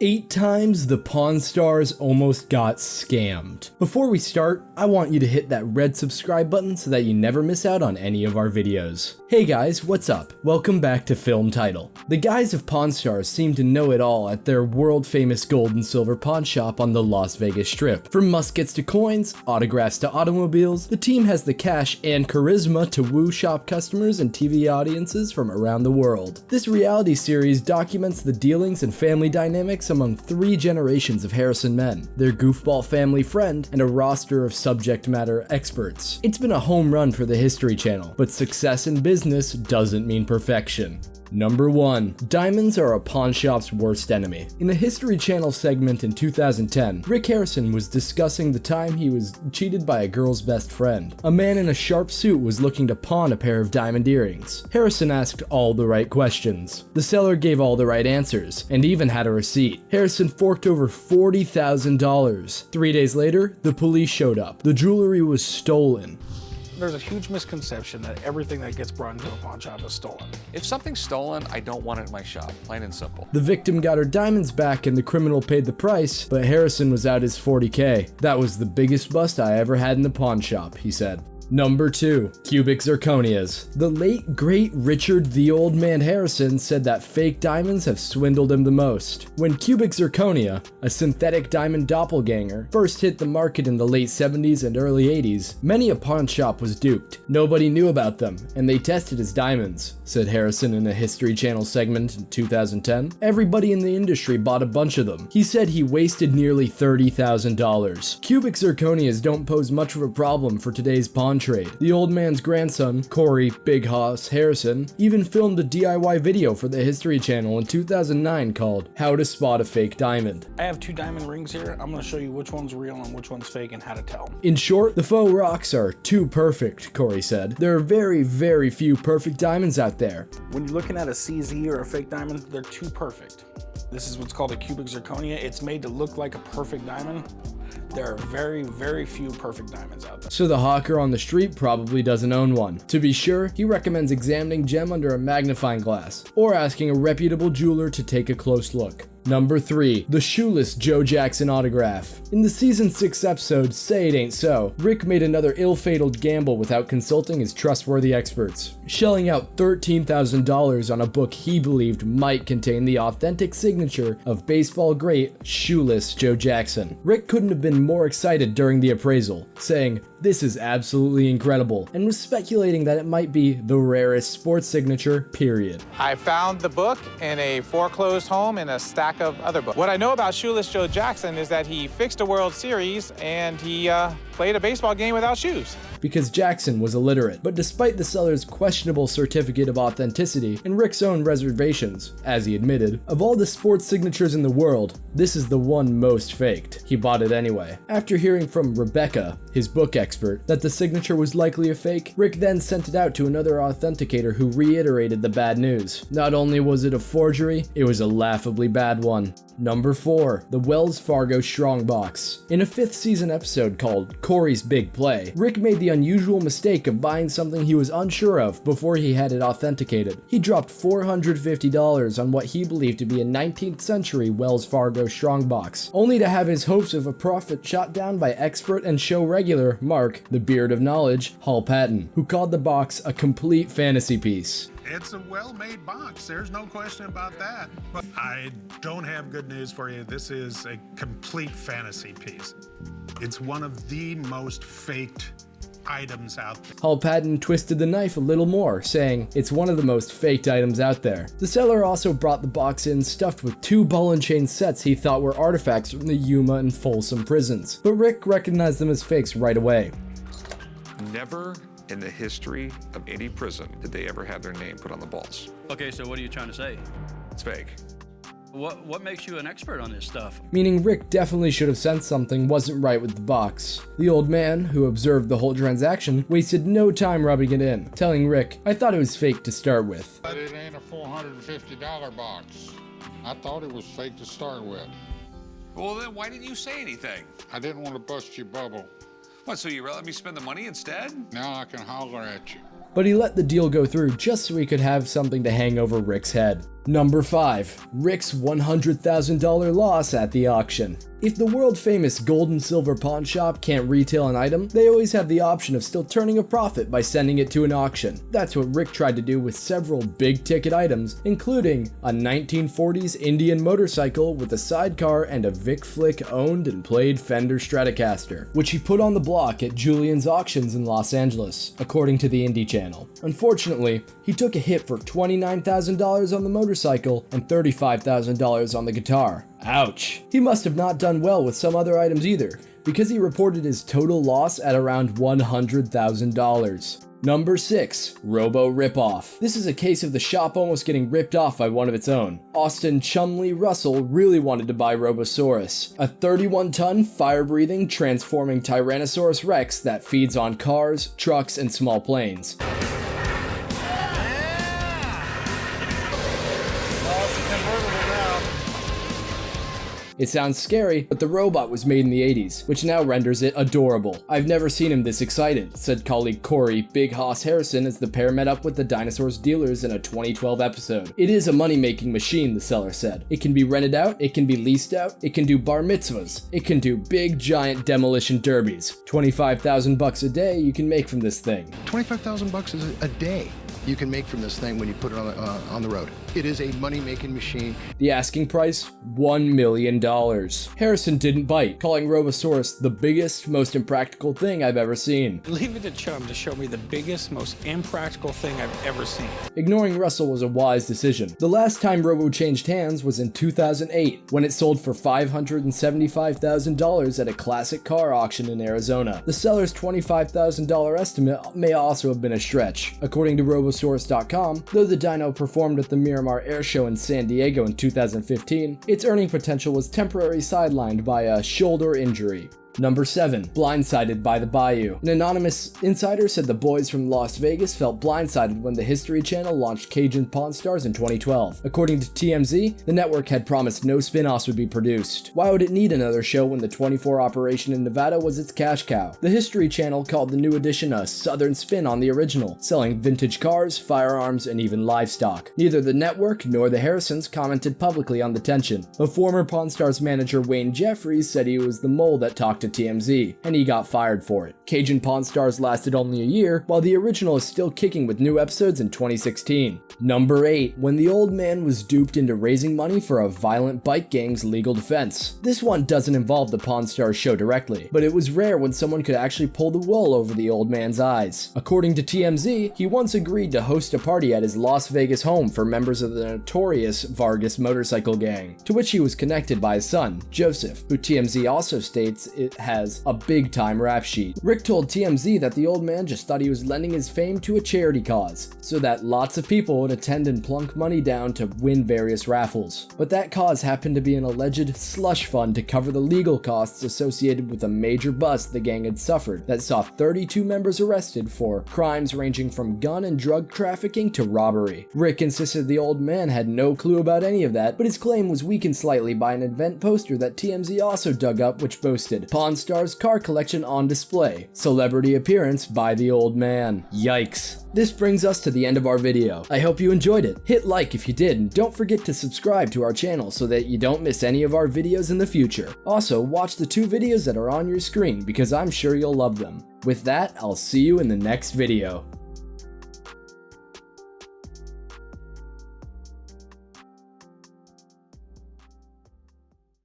8 times the Pawn Stars almost got scammed. Before we start, I want you to hit that red subscribe button so that you never miss out on any of our videos. Hey guys, what's up? Welcome back to Film Title. The guys of Pawn Stars seem to know it all at their world famous gold and silver pawn shop on the Las Vegas Strip. From muskets to coins, autographs to automobiles, the team has the cash and charisma to woo shop customers and TV audiences from around the world. This reality series documents the dealings and family dynamics among 3 generations of Harrison men, their goofball family friend, and a roster of subject matter experts. It's been a home run for the History Channel, but success in business doesn't mean perfection. Number 1. Diamonds are a pawn shop's worst enemy. In a History Channel segment in 2010, Rick Harrison was discussing the time he was cheated by a girl's best friend. A man in a sharp suit was looking to pawn a pair of diamond earrings. Harrison asked all the right questions. The seller gave all the right answers, and even had a receipt. Harrison forked over $40,000. 3 days later, the police showed up. The jewelry was stolen. There's a huge misconception that everything that gets brought into a pawn shop is stolen. If something's stolen, I don't want it in my shop, plain and simple. The victim got her diamonds back and the criminal paid the price, but Harrison was out his $40K. That was the biggest bust I ever had in the pawn shop, he said. Number 2. Cubic zirconias. The late, great Richard the Old Man Harrison said that fake diamonds have swindled him the most. When cubic zirconia, a synthetic diamond doppelganger, first hit the market in the late 70s and early 80s, many a pawn shop was duped. Nobody knew about them, and they tested as diamonds, said Harrison in a History Channel segment in 2010. Everybody in the industry bought a bunch of them. He said he wasted nearly $30,000. Cubic zirconias don't pose much of a problem for today's pawn trade. The old man's grandson, Corey Big Hoss Harrison, even filmed a DIY video for the History Channel in 2009 called How to Spot a Fake Diamond. I have 2 diamond rings here. I'm going to show you which one's real and which one's fake and how to tell. In short, the faux rocks are too perfect, Corey said. There are very, very few perfect diamonds out there. When you're looking at a CZ or a fake diamond, they're too perfect. This is what's called a cubic zirconia. It's made to look like a perfect diamond. There are very, very few perfect diamonds out there. So the hawker on the street probably doesn't own one. To be sure, he recommends examining gem under a magnifying glass, or asking a reputable jeweler to take a close look. Number 3. The shoeless Joe Jackson autograph. In the season 6 episode, Say It Ain't So, Rick made another ill-fated gamble without consulting his trustworthy experts, shelling out $13,000 on a book he believed might contain the authentic signature of baseball great shoeless Joe Jackson. Rick couldn't have been more excited during the appraisal, saying, "This is absolutely incredible," and was speculating that it might be the rarest sports signature, period. I found the book in a foreclosed home in a stack of other books. What I know about Shoeless Joe Jackson is that he fixed a World Series and he played a baseball game without shoes. Because Jackson was illiterate. But despite the seller's questionable certificate of authenticity and Rick's own reservations, as he admitted, of all the sports signatures in the world, this is the one most faked. He bought it anyway. After hearing from Rebecca, his book expert, that the signature was likely a fake, Rick then sent it out to another authenticator who reiterated the bad news. Not only was it a forgery, it was a laughably bad one. Number 4. The Wells Fargo Strongbox. In a 5th season episode called Corey's Big Play, Rick made the unusual mistake of buying something he was unsure of before he had it authenticated. He dropped $450 on what he believed to be a 19th century Wells Fargo Strongbox, only to have his hopes of a profit shot down by expert and show regular Mark, the Beard of Knowledge, Hall Patton, who called the box a complete fantasy piece. It's a well-made box, there's no question about that. But I don't have good news for you. This is a complete fantasy piece. It's one of the most faked items out there. Hall Patton twisted the knife a little more, saying, "It's one of the most faked items out there." The seller also brought the box in stuffed with 2 ball and chain sets he thought were artifacts from the Yuma and Folsom prisons, but Rick recognized them as fakes right away. Never in the history of any prison did they ever have their name put on the balls. Okay, so what are you trying to say? It's fake. What makes you an expert on this stuff? Meaning Rick definitely should have sensed something wasn't right with the box. The old man, who observed the whole transaction, wasted no time rubbing it in, telling Rick, "I thought it was fake to start with." But it ain't a $450 box. I thought it was fake to start with. Well, then why didn't you say anything? I didn't want to bust your bubble. What, so you let me spend the money instead? Now I can holler at you. But he let the deal go through just so he could have something to hang over Rick's head. Number 5. Rick's $100,000 loss at the auction. If the world-famous gold and silver pawn shop can't retail an item, they always have the option of still turning a profit by sending it to an auction. That's what Rick tried to do with several big-ticket items, including a 1940s Indian motorcycle with a sidecar and a Vic Flick owned and played Fender Stratocaster, which he put on the block at Julian's Auctions in Los Angeles, according to the Indie Channel. Unfortunately, he took a hit for $29,000 on the motorcycle and $35,000 on the guitar. Ouch. He must have not done well with some other items either, because he reported his total loss at around $100,000. Number 6. Robo Ripoff. This is a case of the shop almost getting ripped off by one of its own. Austin Chumley Russell really wanted to buy Robosaurus, a 31-ton, fire-breathing, transforming Tyrannosaurus Rex that feeds on cars, trucks, and small planes. It sounds scary, but the robot was made in the 80s, which now renders it adorable. I've never seen him this excited, said colleague Corey Big Hoss Harrison as the pair met up with the Dinosaurs dealers in a 2012 episode. It is a money-making machine, the seller said. It can be rented out, it can be leased out, it can do bar mitzvahs, it can do big giant demolition derbies. $25,000 a day you can make from this thing. $25,000 is a day you can make from this thing when you put it on the road. It is a money-making machine. The asking price, $1 million. Harrison didn't bite, calling Robosaurus the biggest, most impractical thing I've ever seen. Leave it to Chum to show me the biggest, most impractical thing I've ever seen. Ignoring Russell was a wise decision. The last time Robo changed hands was in 2008, when it sold for $575,000 at a classic car auction in Arizona. The seller's $25,000 estimate may also have been a stretch. According to Robosaurus.com, though the dino performed at the Miramar Air Show in San Diego in 2015, its earning potential was temporarily sidelined by a shoulder injury. Number 7. Blindsided by the Bayou. An anonymous insider said the boys from Las Vegas felt blindsided when the History Channel launched Cajun Pawn Stars in 2012. According to TMZ, the network had promised no spin-offs would be produced. Why would it need another show when the 24 operation in Nevada was its cash cow? The History Channel called the new edition a southern spin on the original, selling vintage cars, firearms, and even livestock. Neither the network nor the Harrisons commented publicly on the tension. A former Pawn Stars manager, Wayne Jeffries, said he was the mole that talked to TMZ, and he got fired for it. Cajun Pawn Stars lasted only a year, while the original is still kicking with new episodes in 2016. Number 8. When the old man was duped into raising money for a violent bike gang's legal defense. This one doesn't involve the Pawn Stars show directly, but it was rare when someone could actually pull the wool over the old man's eyes. According to TMZ, he once agreed to host a party at his Las Vegas home for members of the notorious Vargas motorcycle gang, to which he was connected by his son, Joseph, who TMZ also states it has a big-time rap sheet. Rick told TMZ that the old man just thought he was lending his fame to a charity cause, so that lots of people would attend and plunk money down to win various raffles. But that cause happened to be an alleged slush fund to cover the legal costs associated with a major bust the gang had suffered that saw 32 members arrested for crimes ranging from gun and drug trafficking to robbery. Rick insisted the old man had no clue about any of that, but his claim was weakened slightly by an event poster that TMZ also dug up, which boasted Pawn Stars car collection on display. Celebrity appearance by the old man. Yikes. This brings us to the end of our video. I hope you enjoyed it. Hit like if you did, and don't forget to subscribe to our channel so that you don't miss any of our videos in the future. Also, watch the 2 videos that are on your screen because I'm sure you'll love them. With that, I'll see you in the next video.